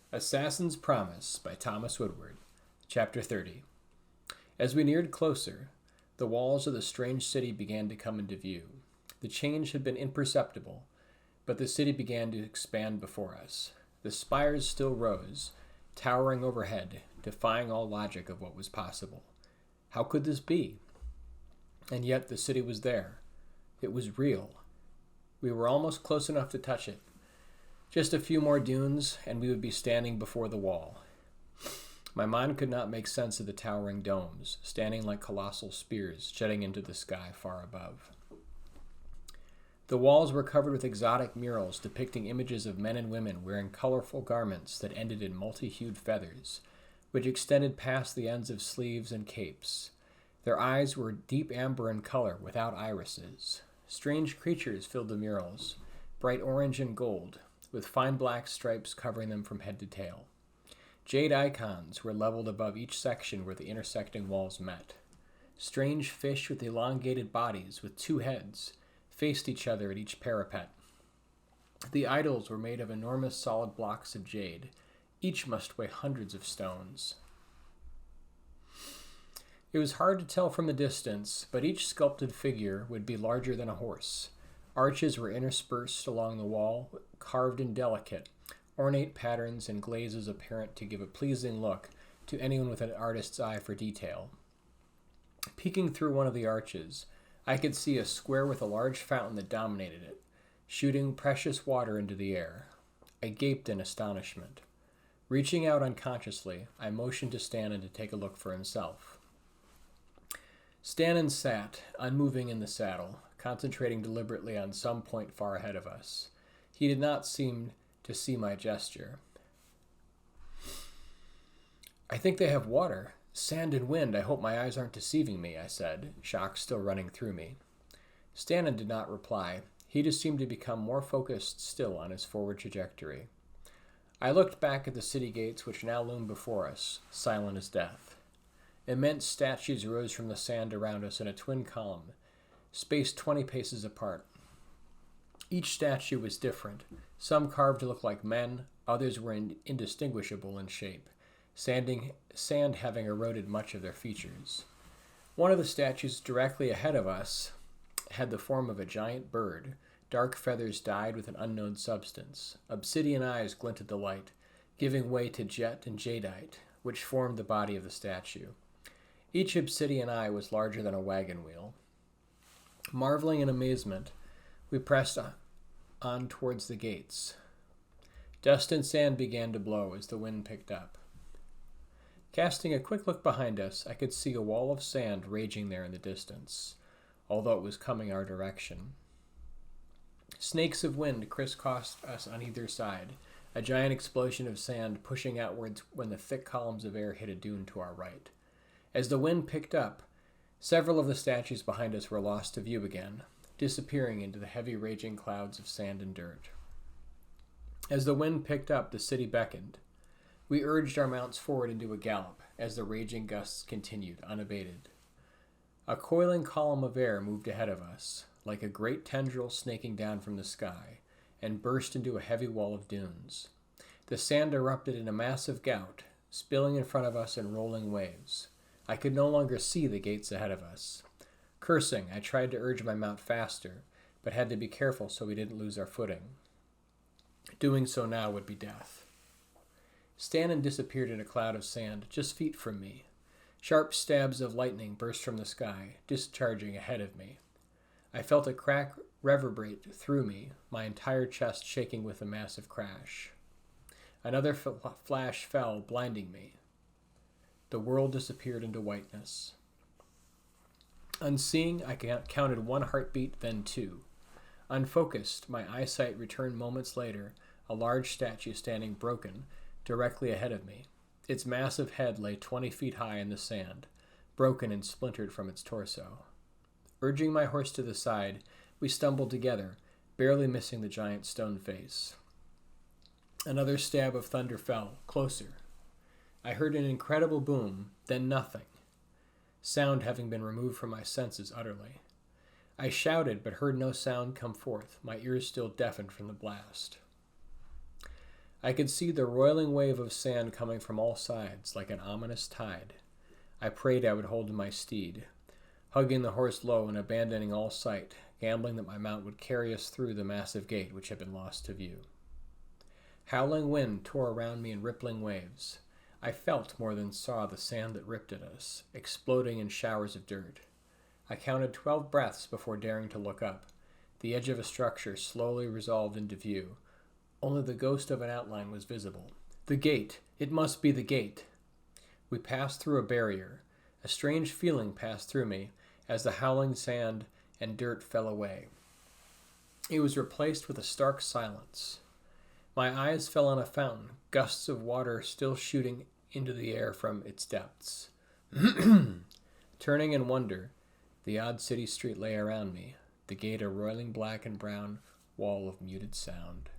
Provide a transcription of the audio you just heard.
Assassin's Promise by Thomas Woodward, Chapter 30. As we neared closer, the walls of the strange city began to come into view. The change had been imperceptible, but the city began to expand before us. The spires still rose, towering overhead, defying all logic of what was possible. How could this be? And yet the city was there. It was real. We were almost close enough to touch it. Just a few more dunes, and we would be standing before the wall. My mind could not make sense of the towering domes, standing like colossal spears jutting into the sky far above. The walls were covered with exotic murals depicting images of men and women wearing colorful garments that ended in multi-hued feathers, which extended past the ends of sleeves and capes. Their eyes were deep amber in color without irises. Strange creatures filled the murals, bright orange and gold, with fine black stripes covering them from head to tail. Jade icons were leveled above each section where the intersecting walls met. Strange fish with elongated bodies with two heads faced each other at each parapet. The idols were made of enormous solid blocks of jade. Each must weigh hundreds of stones. It was hard to tell from the distance, but each sculpted figure would be larger than a horse. Arches were interspersed along the wall, carved in delicate, ornate patterns and glazes apparent to give a pleasing look to anyone with an artist's eye for detail. Peeking through one of the arches, I could see a square with a large fountain that dominated it, shooting precious water into the air. I gaped in astonishment. Reaching out unconsciously, I motioned to Stannon to take a look for himself. Stannon sat, unmoving in the saddle, concentrating deliberately on some point far ahead of us. He did not seem to see my gesture. "I think they have water. Sand and wind. I hope my eyes aren't deceiving me," I said, shock still running through me. Stannon did not reply. He just seemed to become more focused still on his forward trajectory. I looked back at the city gates which now loomed before us, silent as death. Immense statues rose from the sand around us in a twin column, spaced 20 paces apart. Each statue was different, some carved to look like men, others were indistinguishable in shape, sand having eroded much of their features. One of the statues directly ahead of us had the form of a giant bird, dark feathers dyed with an unknown substance. Obsidian eyes glinted the light, giving way to jet and jadeite, which formed the body of the statue. Each obsidian eye was larger than a wagon wheel. Marveling in amazement, we pressed on towards the gates. Dust and sand began to blow as the wind picked up. Casting a quick look behind us, I could see a wall of sand raging there in the distance, although it was coming our direction. Snakes of wind crisscrossed us on either side, a giant explosion of sand pushing outwards when the thick columns of air hit a dune to our right. As the wind picked up, several of the statues behind us were lost to view again, disappearing into the heavy raging clouds of sand and dirt. As the wind picked up, the city beckoned. We urged our mounts forward into a gallop as the raging gusts continued, unabated. A coiling column of air moved ahead of us, like a great tendril snaking down from the sky, and burst into a heavy wall of dunes. The sand erupted in a massive gout, spilling in front of us in rolling waves. I could no longer see the gates ahead of us. Cursing, I tried to urge my mount faster, but had to be careful so we didn't lose our footing. Doing so now would be death. Stannon disappeared in a cloud of sand just feet from me. Sharp stabs of lightning burst from the sky, discharging ahead of me. I felt a crack reverberate through me, my entire chest shaking with a massive crash. Another flash fell, blinding me. The world disappeared into whiteness. Unseeing, I counted one heartbeat, then two. Unfocused, my eyesight returned moments later, a large statue standing broken, directly ahead of me. Its massive head lay 20 feet high in the sand, broken and splintered from its torso. Urging my horse to the side, we stumbled together, barely missing the giant stone face. Another stab of thunder fell, closer. I heard an incredible boom, then nothing, sound having been removed from my senses utterly. I shouted, but heard no sound come forth, my ears still deafened from the blast. I could see the roiling wave of sand coming from all sides, like an ominous tide. I prayed I would hold my steed, hugging the horse low and abandoning all sight, gambling that my mount would carry us through the massive gate which had been lost to view. Howling wind tore around me in rippling waves. I felt more than saw the sand that ripped at us, exploding in showers of dirt. I counted 12 breaths before daring to look up. The edge of a structure slowly resolved into view. Only the ghost of an outline was visible. The gate! It must be the gate! We passed through a barrier. A strange feeling passed through me as the howling sand and dirt fell away. It was replaced with a stark silence. My eyes fell on a fountain, gusts of water still shooting into the air from its depths. Turning in wonder, the odd city street lay around me, the gate a roiling black and brown wall of muted sound.